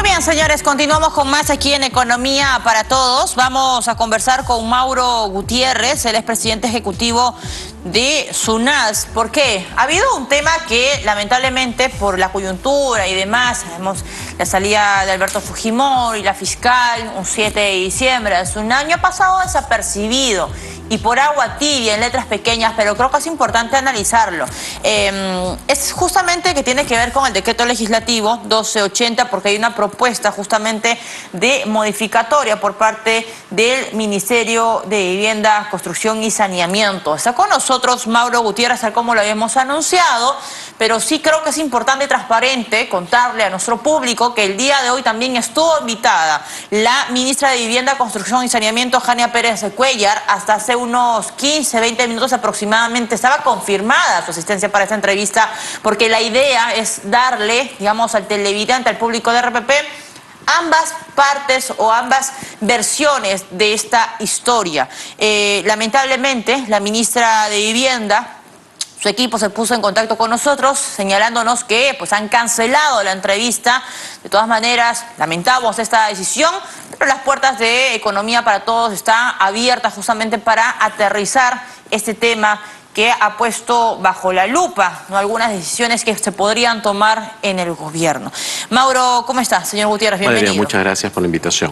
bien, señores, continuamos con más aquí en Economía para Todos. Vamos a conversar con Mauro Gutiérrez, él es presidente ejecutivo de SUNAS. ¿Por qué? Ha habido un tema que, lamentablemente, por la coyuntura y demás, sabemos la salida de Alberto Fujimori, la fiscal, un 7 de diciembre, hace un año, ha pasado desapercibido y por agua tibia, en letras pequeñas, pero creo que es importante analizarlo. Es justamente que tiene que ver con el decreto legislativo 1280, porque hay una propuesta justamente de modificatoria por parte del Ministerio de Vivienda, Construcción y Saneamiento. Está con nosotros Mauro Gutiérrez, tal como lo habíamos anunciado, pero sí creo que es importante y transparente contarle a nuestro público que el día de hoy también estuvo invitada la ministra de Vivienda, Construcción y Saneamiento, Jania Pérez de Cuéllar. Hasta hace unos 15, 20 minutos aproximadamente estaba confirmada su asistencia para esta entrevista, porque la idea es darle, digamos, al televidente, al público de RPP, ambas partes o ambas versiones de esta historia. Lamentablemente, la ministra de Vivienda, su equipo se puso en contacto con nosotros señalándonos que pues han cancelado la entrevista. De todas maneras, lamentamos esta decisión, pero las puertas de Economía para Todos están abiertas justamente para aterrizar este tema que ha puesto bajo la lupa, ¿no?, algunas decisiones que se podrían tomar en el gobierno. Mauro, ¿cómo estás, señor Gutiérrez? Bienvenido. Valeria, muchas gracias por la invitación.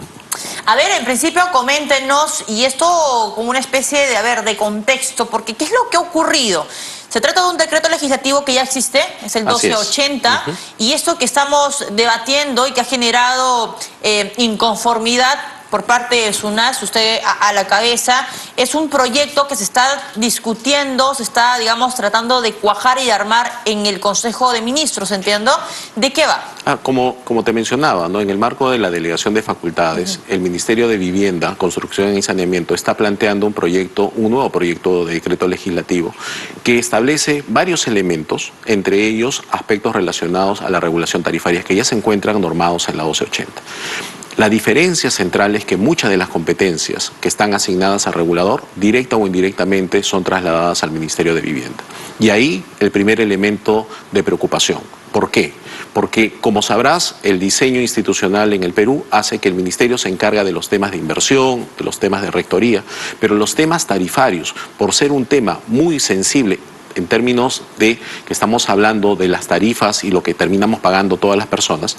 A ver, en principio coméntenos, y esto como una especie de contexto, porque ¿qué es lo que ha ocurrido? Se trata de un decreto legislativo que ya existe, es el 1280, y esto que estamos debatiendo y que ha generado inconformidad por parte de SUNAS, usted a la cabeza, es un proyecto que se está discutiendo, se está, digamos, tratando de cuajar y de armar en el Consejo de Ministros, ¿entiendo? ¿De qué va? Como te mencionaba, ¿no?, en el marco de la delegación de facultades, el Ministerio de Vivienda, Construcción y Saneamiento está planteando un nuevo proyecto de decreto legislativo que establece varios elementos, entre ellos aspectos relacionados a la regulación tarifaria que ya se encuentran normados en la 1280. La diferencia central es que muchas de las competencias que están asignadas al regulador, directa o indirectamente, son trasladadas al Ministerio de Vivienda. Y ahí el primer elemento de preocupación. ¿Por qué? Porque, como sabrás, el diseño institucional en el Perú hace que el Ministerio se encargue de los temas de inversión, de los temas de rectoría, pero los temas tarifarios, por ser un tema muy sensible, en términos de que estamos hablando de las tarifas y lo que terminamos pagando todas las personas,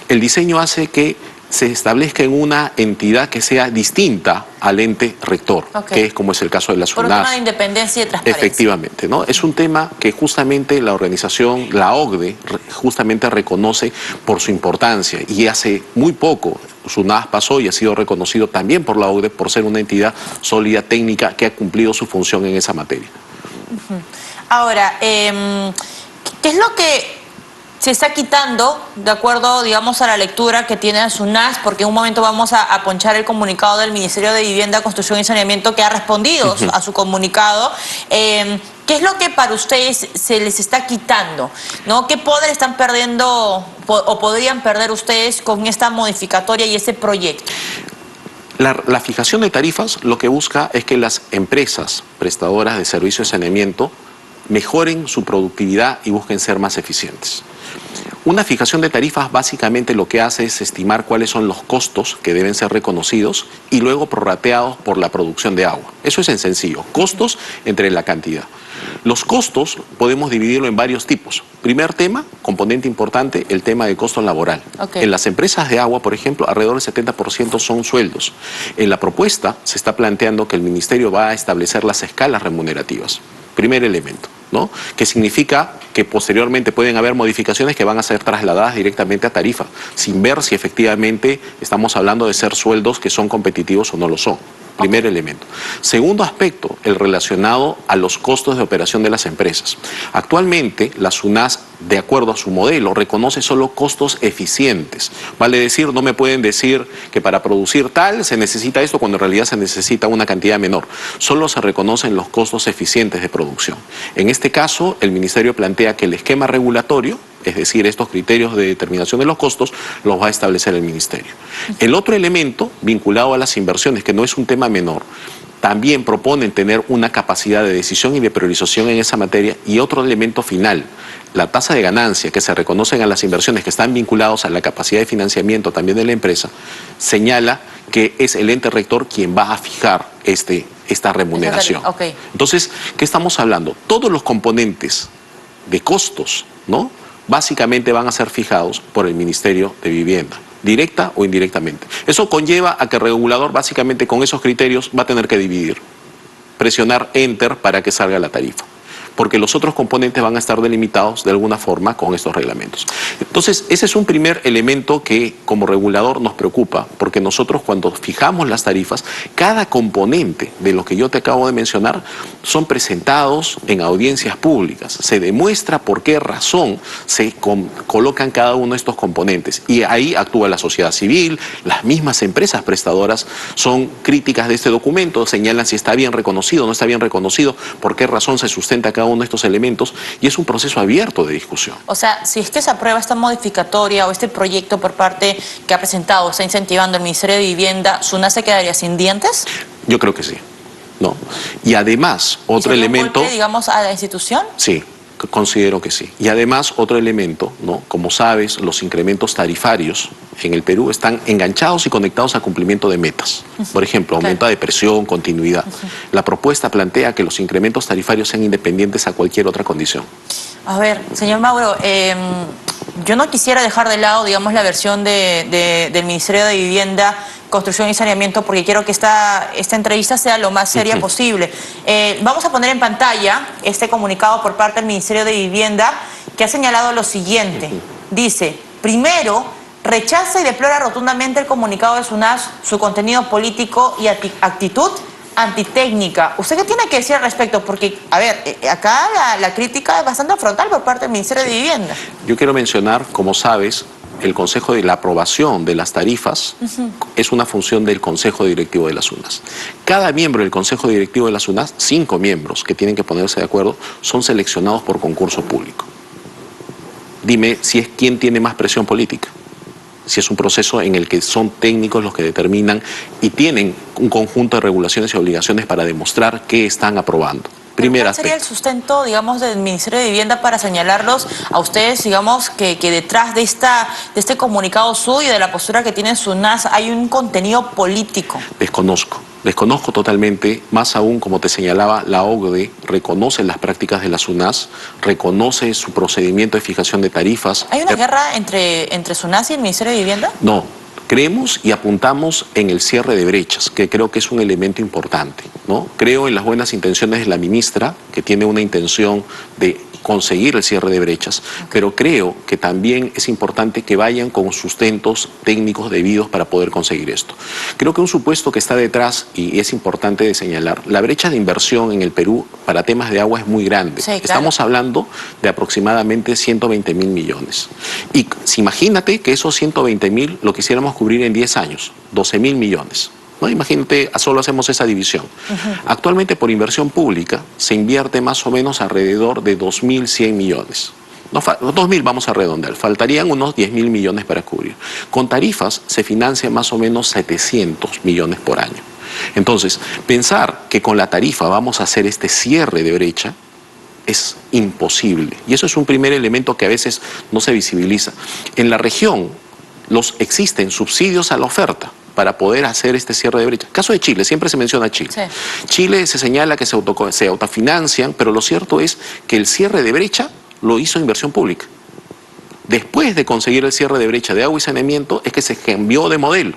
el diseño hace que se establezca en una entidad que sea distinta al ente rector, que es como es el caso de la SUNAS. Por un tema de independencia y de transparencia. Efectivamente, ¿no? Es un tema que justamente la organización, la OCDE, justamente reconoce por su importancia, y hace muy poco SUNAS pasó y ha sido reconocido también por la OCDE por ser una entidad sólida técnica que ha cumplido su función en esa materia. Ahora, ¿qué es lo que se está quitando, de acuerdo, digamos, a la lectura que tiene SUNAS? Porque en un momento vamos a ponchar el comunicado del Ministerio de Vivienda, Construcción y Saneamiento, que ha respondido a su comunicado. ¿Qué es lo que para ustedes se les está quitando, ¿no? ¿Qué poder están perdiendo o podrían perder ustedes con esta modificatoria y este proyecto? La fijación de tarifas lo que busca es que las empresas prestadoras de servicios de saneamiento mejoren su productividad y busquen ser más eficientes. Una fijación de tarifas básicamente lo que hace es estimar cuáles son los costos que deben ser reconocidos y luego prorrateados por la producción de agua. Eso es en sencillo, costos entre la cantidad. Los costos podemos dividirlo en varios tipos. Primer tema, componente importante, el tema de costo laboral. En las empresas de agua, por ejemplo, alrededor del 70% son sueldos. En la propuesta se está planteando que el Ministerio va a establecer las escalas remunerativas. Primer elemento, ¿no?, que significa que posteriormente pueden haber modificaciones que van a ser trasladadas directamente a tarifa, sin ver si efectivamente estamos hablando de ser sueldos que son competitivos o no lo son. Primer elemento. Segundo aspecto, el relacionado a los costos de operación de las empresas. Actualmente, la SUNAS, de acuerdo a su modelo, reconoce solo costos eficientes. Vale decir, no me pueden decir que para producir tal se necesita esto cuando en realidad se necesita una cantidad menor. Solo se reconocen los costos eficientes de producción. En este caso, el Ministerio plantea que el esquema regulatorio, es decir, estos criterios de determinación de los costos, los va a establecer el Ministerio. El otro elemento, vinculado a las inversiones, que no es un tema menor, también proponen tener una capacidad de decisión y de priorización en esa materia. Y otro elemento final, la tasa de ganancia que se reconocen a las inversiones que están vinculados a la capacidad de financiamiento también de la empresa, señala que es el ente rector quien va a fijar esta remuneración. Okay. Entonces, ¿qué estamos hablando? Todos los componentes de costos, ¿no?, básicamente van a ser fijados por el Ministerio de Vivienda, directa o indirectamente. Eso conlleva a que el regulador básicamente con esos criterios va a tener que dividir, presionar Enter para que salga la tarifa, porque los otros componentes van a estar delimitados de alguna forma con estos reglamentos. Entonces, ese es un primer elemento que como regulador nos preocupa, porque nosotros cuando fijamos las tarifas, cada componente de lo que yo te acabo de mencionar son presentados en audiencias públicas. Se demuestra por qué razón se colocan cada uno de estos componentes. Y ahí actúa la sociedad civil, las mismas empresas prestadoras son críticas de este documento, señalan si está bien reconocido, no está bien reconocido, por qué razón se sustenta cada uno de estos elementos, y es un proceso abierto de discusión. O sea, si es que se aprueba esta modificatoria o este proyecto por parte que ha presentado, está incentivando el Ministerio de Vivienda, ¿SUNAS se quedaría sin dientes? Yo creo que sí, ¿no? Y además, otro elemento... ¿Un golpe, digamos, a la institución? Sí, considero que sí. Y además, otro elemento, ¿no? Como sabes, los incrementos tarifarios en el Perú están enganchados y conectados a cumplimiento de metas. Por ejemplo, aumento de presión, continuidad. La propuesta plantea que los incrementos tarifarios sean independientes a cualquier otra condición. A ver, señor Mauro, yo no quisiera dejar de lado, digamos, la versión del Ministerio de Vivienda, Construcción y Saneamiento, porque quiero que esta entrevista sea lo más seria posible. Vamos a poner en pantalla este comunicado por parte del Ministerio de Vivienda, que ha señalado lo siguiente. Dice, primero, rechaza y deplora rotundamente el comunicado de SUNAS, su contenido político y actitud antitécnica. ¿Usted qué tiene que decir al respecto? Porque, a ver, acá la crítica es bastante frontal por parte del Ministerio de Vivienda. Yo quiero mencionar, como sabes, el Consejo de la aprobación de las tarifas es una función del Consejo Directivo de las SUNAS. Cada miembro del Consejo Directivo de las SUNAS, 5 miembros que tienen que ponerse de acuerdo, son seleccionados por concurso público. Dime si es quién tiene más presión política. Si es un proceso en el que son técnicos los que determinan y tienen un conjunto de regulaciones y obligaciones para demostrar qué están aprobando. ¿Cuál sería el sustento, digamos, del Ministerio de Vivienda para señalarlos a ustedes, digamos, que detrás de este comunicado suyo y de la postura que tiene SUNAS hay un contenido político? Desconozco totalmente, más aún, como te señalaba, la OCDE reconoce las prácticas de la SUNAS, reconoce su procedimiento de fijación de tarifas. ¿Hay una guerra entre SUNAS y el Ministerio de Vivienda? No. Creemos y apuntamos en el cierre de brechas, que creo que es un elemento importante, ¿no? Creo en las buenas intenciones de la ministra, que tiene una intención de conseguir el cierre de brechas, pero creo que también es importante que vayan con sustentos técnicos debidos para poder conseguir esto. Creo que un supuesto que está detrás, y es importante de señalar, la brecha de inversión en el Perú para temas de agua es muy grande. Sí, claro. Estamos hablando de aproximadamente 120.000 millones. Y imagínate que esos 120.000 lo quisiéramos cubrir en 10 años, 12.000 millones. ¿No? Imagínate, solo hacemos esa división. Actualmente por inversión pública se invierte más o menos alrededor de 2.100 millones. No, 2.000 vamos a redondear, faltarían unos 10.000 millones para cubrir. Con tarifas se financia más o menos 700 millones por año. Entonces, pensar que con la tarifa vamos a hacer este cierre de brecha es imposible. Y eso es un primer elemento que a veces no se visibiliza. En la región existen subsidios a la oferta para poder hacer este cierre de brecha. Caso de Chile, siempre se menciona Chile. Sí. Chile se señala que se autofinancian, pero lo cierto es que el cierre de brecha lo hizo inversión pública. Después de conseguir el cierre de brecha de agua y saneamiento, es que se cambió de modelo.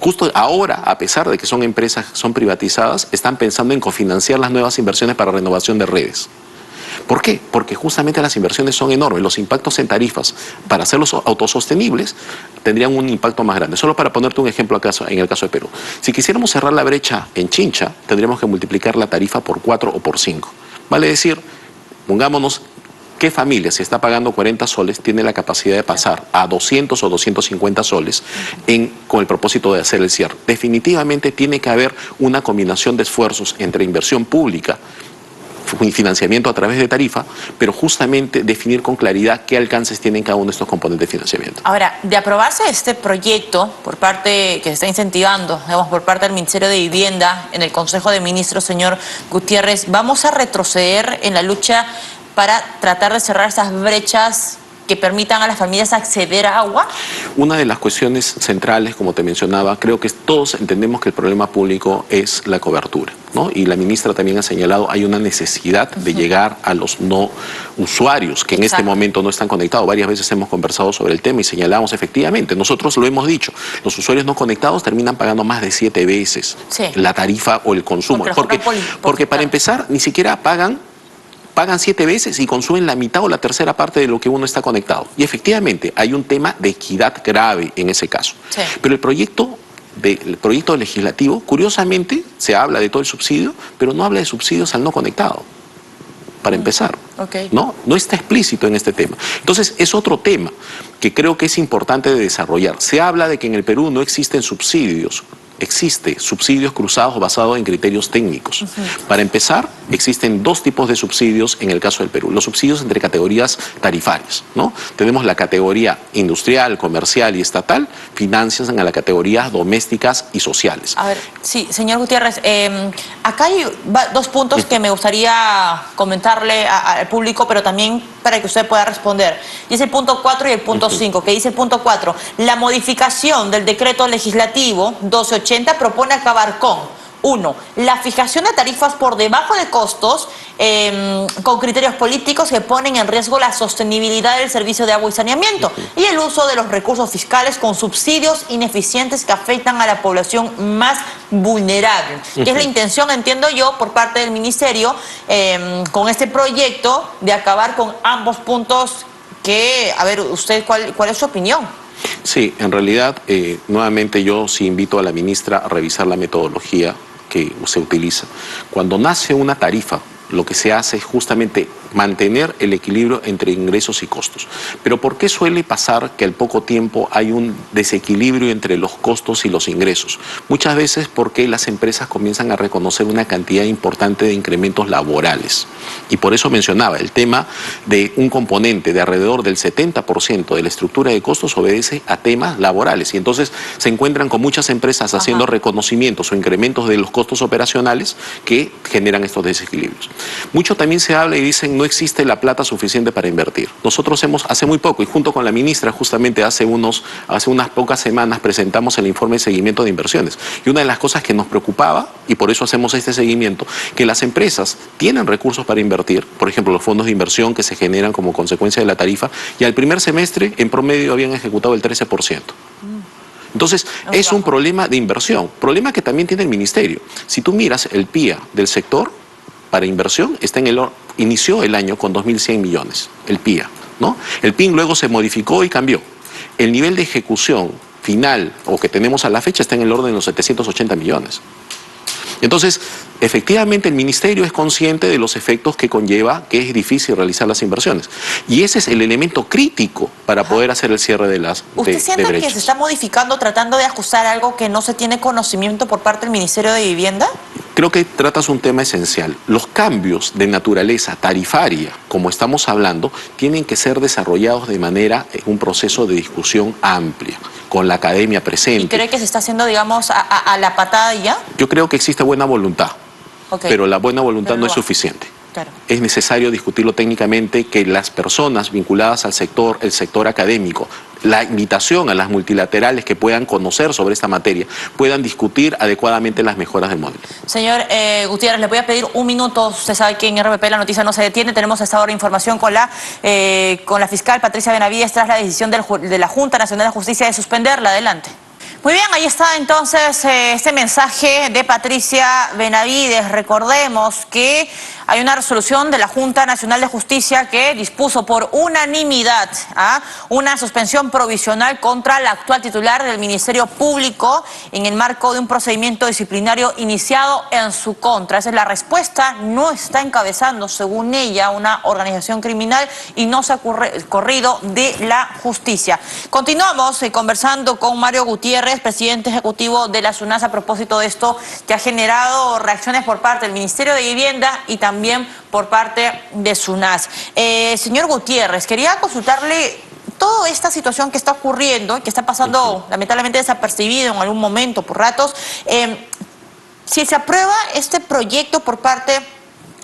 Justo ahora, a pesar de que son empresas, son privatizadas, están pensando en cofinanciar las nuevas inversiones para renovación de redes. ¿Por qué? Porque justamente las inversiones son enormes. Los impactos en tarifas, para hacerlos autosostenibles, tendrían un impacto más grande. Solo para ponerte un ejemplo en el caso de Perú. Si quisiéramos cerrar la brecha en Chincha, tendríamos que multiplicar la tarifa por 4 o por 5. Vale decir, pongámonos, ¿qué familia, si está pagando 40 soles, tiene la capacidad de pasar a 200 o 250 soles con el propósito de hacer el cierre? Definitivamente tiene que haber una combinación de esfuerzos entre inversión pública, financiamiento a través de tarifa, pero justamente definir con claridad qué alcances tienen cada uno de estos componentes de financiamiento. Ahora, de aprobarse este proyecto por parte que se está incentivando, digamos, por parte del Ministerio de Vivienda en el Consejo de Ministros, señor Gutiérrez, ¿vamos a retroceder en la lucha para tratar de cerrar esas brechas que permitan a las familias acceder a agua? Una de las cuestiones centrales, como te mencionaba, creo que todos entendemos que el problema público es la cobertura, ¿no? Y la ministra también ha señalado hay una necesidad de llegar a los no usuarios que en este momento no están conectados. Varias veces hemos conversado sobre el tema y señalamos efectivamente, nosotros lo hemos dicho, los usuarios no conectados terminan pagando más de 7 veces la tarifa o el consumo. Porque para empezar, ni siquiera pagan 7 veces y consumen la mitad o la tercera parte de lo que uno está conectado. Y efectivamente hay un tema de equidad grave en ese caso. Pero el proyecto legislativo, curiosamente, se habla de todo el subsidio, pero no habla de subsidios al no conectado, para empezar. No está explícito en este tema. Entonces, es otro tema que creo que es importante de desarrollar. Se habla de que en el Perú no existen subsidios. Existe subsidios cruzados basados en criterios técnicos. Para empezar, existen 2 tipos de subsidios en el caso del Perú. Los subsidios entre categorías tarifarias, ¿no? Tenemos la categoría industrial, comercial y estatal, financian a las categorías domésticas y sociales. A ver, sí, señor Gutiérrez, acá hay 2 puntos que me gustaría comentarle al público, pero también para que usted pueda responder. Y es el punto 4 y el punto 5, que dice el punto 4, la modificación del decreto legislativo 1280 propone acabar con 1. La fijación de tarifas por debajo de costos con criterios políticos que ponen en riesgo la sostenibilidad del servicio de agua y saneamiento y el uso de los recursos fiscales con subsidios ineficientes que afectan a la población más vulnerable. Que es la intención, entiendo yo, por parte del Ministerio con este proyecto de acabar con ambos puntos que, a ver, usted, ¿cuál es su opinión? Sí, en realidad, nuevamente yo sí invito a la ministra a revisar la metodología que se utiliza. Cuando nace una tarifa, lo que se hace es justamente mantener el equilibrio entre ingresos y costos. Pero ¿por qué suele pasar que al poco tiempo hay un desequilibrio entre los costos y los ingresos? Muchas veces porque las empresas comienzan a reconocer una cantidad importante de incrementos laborales. Y por eso mencionaba, el tema de un componente de alrededor del 70% de la estructura de costos obedece a temas laborales. Y entonces se encuentran con muchas empresas haciendo reconocimientos o incrementos de los costos operacionales que generan estos desequilibrios. Mucho también se habla y dicen no existe la plata suficiente para invertir. Nosotros hace muy poco, y junto con la ministra justamente hace unas pocas semanas presentamos el informe de seguimiento de inversiones. Y una de las cosas que nos preocupaba, y por eso hacemos este seguimiento, que las empresas tienen recursos para invertir, por ejemplo los fondos de inversión que se generan como consecuencia de la tarifa, y al primer semestre en promedio habían ejecutado el 13%. Entonces, es un problema de inversión, problema que también tiene el ministerio. Si tú miras el PIA del sector, para inversión, inició el año con 2.100 millones, el PIA, ¿no? El PIN luego se modificó y cambió. El nivel de ejecución final, o que tenemos a la fecha, está en el orden de los 780 millones. Entonces, efectivamente el ministerio es consciente de los efectos que conlleva que es difícil realizar las inversiones. Y ese es el elemento crítico para poder hacer el cierre de las ¿Usted siente que se está modificando, tratando de ajustar algo que no se tiene conocimiento por parte del Ministerio de Vivienda? Creo que tratas un tema esencial. Los cambios de naturaleza tarifaria, como estamos hablando, tienen que ser desarrollados de manera, un proceso de discusión amplia, con la academia presente. ¿Y cree que se está haciendo, digamos, a la patada ya? Yo creo que existe buena voluntad, pero la buena voluntad no es suficiente. Claro. Es necesario discutirlo técnicamente, que las personas vinculadas al sector, el sector académico, la invitación a las multilaterales que puedan conocer sobre esta materia, puedan discutir adecuadamente las mejoras del modelo. Señor Gutiérrez, le voy a pedir un minuto. Usted sabe que en RPP la noticia no se detiene. Tenemos a esta hora información con la fiscal Patricia Benavides tras la decisión de la Junta Nacional de Justicia de suspenderla. Adelante. Muy bien, ahí está entonces este mensaje de Patricia Benavides. Recordemos que hay una resolución de la Junta Nacional de Justicia que dispuso por unanimidad una suspensión provisional contra la actual titular del Ministerio Público en el marco de un procedimiento disciplinario iniciado en su contra. Esa es la respuesta. No está encabezando, según ella, una organización criminal y no se ha corrido de la justicia. Continuamos conversando con Mario Gutiérrez, presidente ejecutivo de la SUNAS, a propósito de esto que ha generado reacciones por parte del Ministerio de Vivienda y también también por parte de SUNAS. Señor Gutiérrez, quería consultarle toda esta situación que está ocurriendo, que está pasando lamentablemente desapercibido en algún momento, por ratos. Si se aprueba este proyecto por parte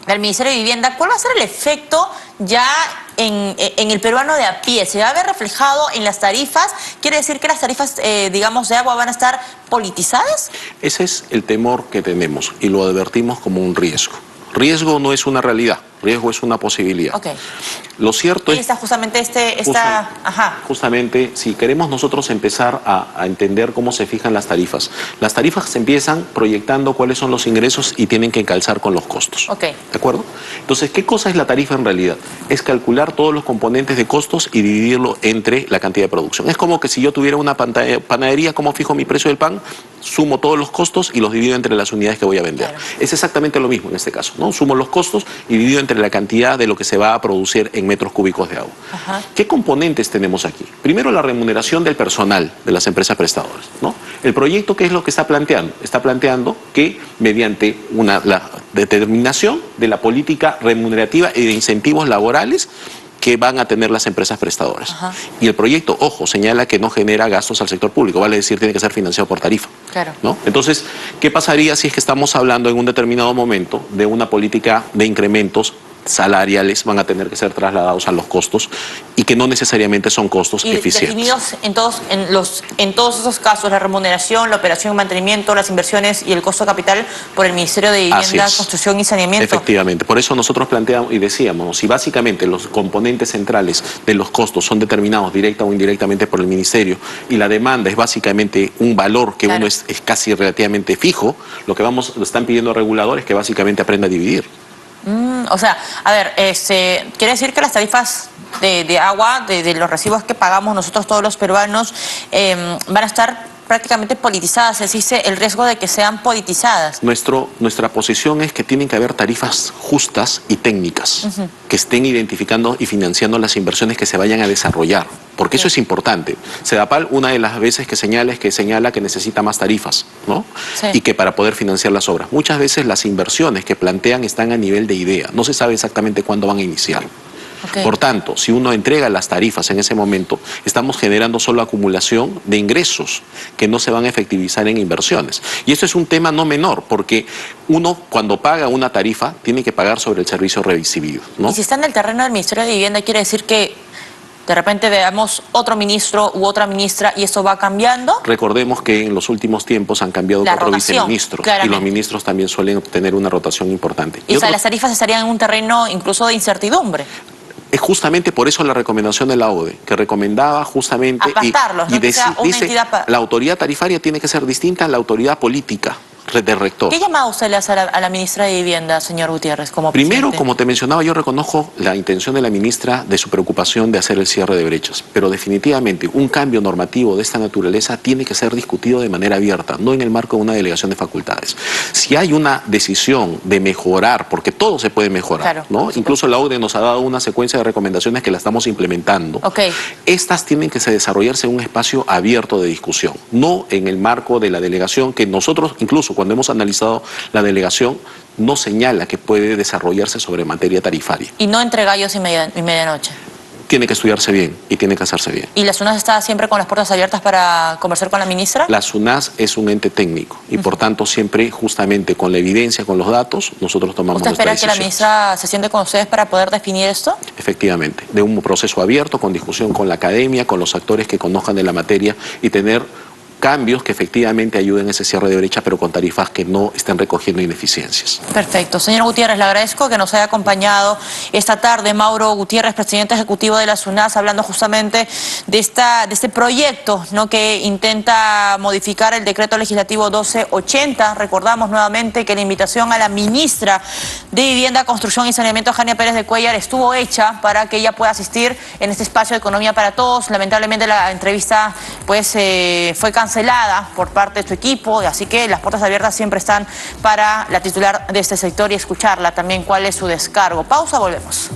del Ministerio de Vivienda, ¿cuál va a ser el efecto ya en el peruano de a pie? ¿Se va a ver reflejado en las tarifas? ¿Quiere decir que las tarifas, digamos, de agua van a estar politizadas? Ese es el temor que tenemos y lo advertimos como un riesgo. Riesgo no es una realidad, riesgo es una posibilidad. Okay. Lo cierto es... Está justamente justamente, si queremos nosotros empezar a entender cómo se fijan las tarifas se empiezan proyectando cuáles son los ingresos y tienen que calzar con los costos. Okay. ¿De acuerdo? Entonces, ¿qué cosa es la tarifa en realidad? Es calcular todos los componentes de costos y dividirlo entre la cantidad de producción. Es como que si yo tuviera una panadería, ¿cómo fijo mi precio del pan? Sumo todos los costos y los divido entre las unidades que voy a vender. Claro. Es exactamente lo mismo en este caso, ¿no? Sumo los costos y divido entre la cantidad de lo que se va a producir en metros cúbicos de agua. Ajá. ¿Qué componentes tenemos aquí? Primero, la remuneración del personal de las empresas prestadoras, ¿no? El proyecto, ¿qué es lo que está planteando? Está planteando que mediante la determinación de la política remunerativa y de incentivos laborales que van a tener las empresas prestadoras. Ajá. Y el proyecto, ojo, señala que no genera gastos al sector público, vale decir, tiene que ser financiado por tarifa. Claro. ¿No? Entonces, ¿qué pasaría si es que estamos hablando en un determinado momento de una política de incrementos salariales van a tener que ser trasladados a los costos y que no necesariamente son costos eficientes? Definidos en todos esos casos, la remuneración, la operación y mantenimiento, las inversiones y el costo capital por el Ministerio de Vivienda, Construcción y Saneamiento. Efectivamente, por eso nosotros planteamos y decíamos, si básicamente los componentes centrales de los costos son determinados directa o indirectamente por el Ministerio y la demanda es básicamente un valor que uno es casi relativamente fijo, lo que lo están pidiendo reguladores que básicamente aprenda a dividir. O sea, a ver, quiere decir que las tarifas de agua, de los recibos que pagamos nosotros todos los peruanos, van a estar prácticamente politizadas, existe el riesgo de que sean politizadas. Nuestra posición es que tienen que haber tarifas justas y técnicas, que estén identificando y financiando las inversiones que se vayan a desarrollar, porque eso es importante. Sedapal, una de las veces que señala que necesita más tarifas, ¿no? Sí. Y que para poder financiar las obras. Muchas veces las inversiones que plantean están a nivel de idea, no se sabe exactamente cuándo van a iniciar. Okay. Por tanto, si uno entrega las tarifas en ese momento, estamos generando solo acumulación de ingresos que no se van a efectivizar en inversiones. Y esto es un tema no menor, porque uno cuando paga una tarifa tiene que pagar sobre el servicio recibido, ¿no? Y si está en el terreno del Ministerio de Vivienda, quiere decir que de repente veamos otro ministro u otra ministra y esto va cambiando. Recordemos que en los últimos tiempos han cambiado 4 viceministros y los ministros también suelen tener una rotación importante. Y o sea, las tarifas estarían en un terreno incluso de incertidumbre. Es justamente por eso la recomendación de la ODE, que recomendaba justamente... Apartarlos, y dice, la autoridad tarifaria tiene que ser distinta a la autoridad política de rector. ¿Qué llamado usted le hace a la ministra de Vivienda, señor Gutiérrez, como presidente? Primero, como te mencionaba, yo reconozco la intención de la ministra de su preocupación de hacer el cierre de brechas, pero definitivamente un cambio normativo de esta naturaleza tiene que ser discutido de manera abierta, no en el marco de una delegación de facultades. Si hay una decisión de mejorar, porque todo se puede mejorar, claro, ¿no? Incluso la ODE nos ha dado una secuencia de recomendaciones que la estamos implementando. Okay. Estas tienen que desarrollarse en un espacio abierto de discusión, no en el marco de la delegación que nosotros, incluso cuando hemos analizado la delegación, no señala que puede desarrollarse sobre materia tarifaria. Y no entre gallos y medianoche. Tiene que estudiarse bien y tiene que hacerse bien. ¿Y la SUNAS está siempre con las puertas abiertas para conversar con la ministra? La SUNAS es un ente técnico y por tanto siempre justamente con la evidencia, con los datos, nosotros tomamos nuestras decisiones. ¿Usted espera que la ministra se siente con ustedes para poder definir esto? Efectivamente, de un proceso abierto, con discusión con la academia, con los actores que conozcan de la materia y tener cambios que efectivamente ayuden a ese cierre de brecha, pero con tarifas que no estén recogiendo ineficiencias. Perfecto. Señor Gutiérrez, le agradezco que nos haya acompañado esta tarde. Mauro Gutiérrez, presidente ejecutivo de la SUNAS, hablando justamente de este proyecto, ¿no?, que intenta modificar el decreto legislativo 1280. Recordamos nuevamente que la invitación a la ministra de Vivienda, Construcción y Saneamiento, Jania Pérez de Cuéllar, estuvo hecha para que ella pueda asistir en este espacio de Economía para Todos. Lamentablemente la entrevista pues fue cancelada por parte de su equipo, así que las puertas abiertas siempre están para la titular de este sector y escucharla también cuál es su descargo. Pausa, volvemos.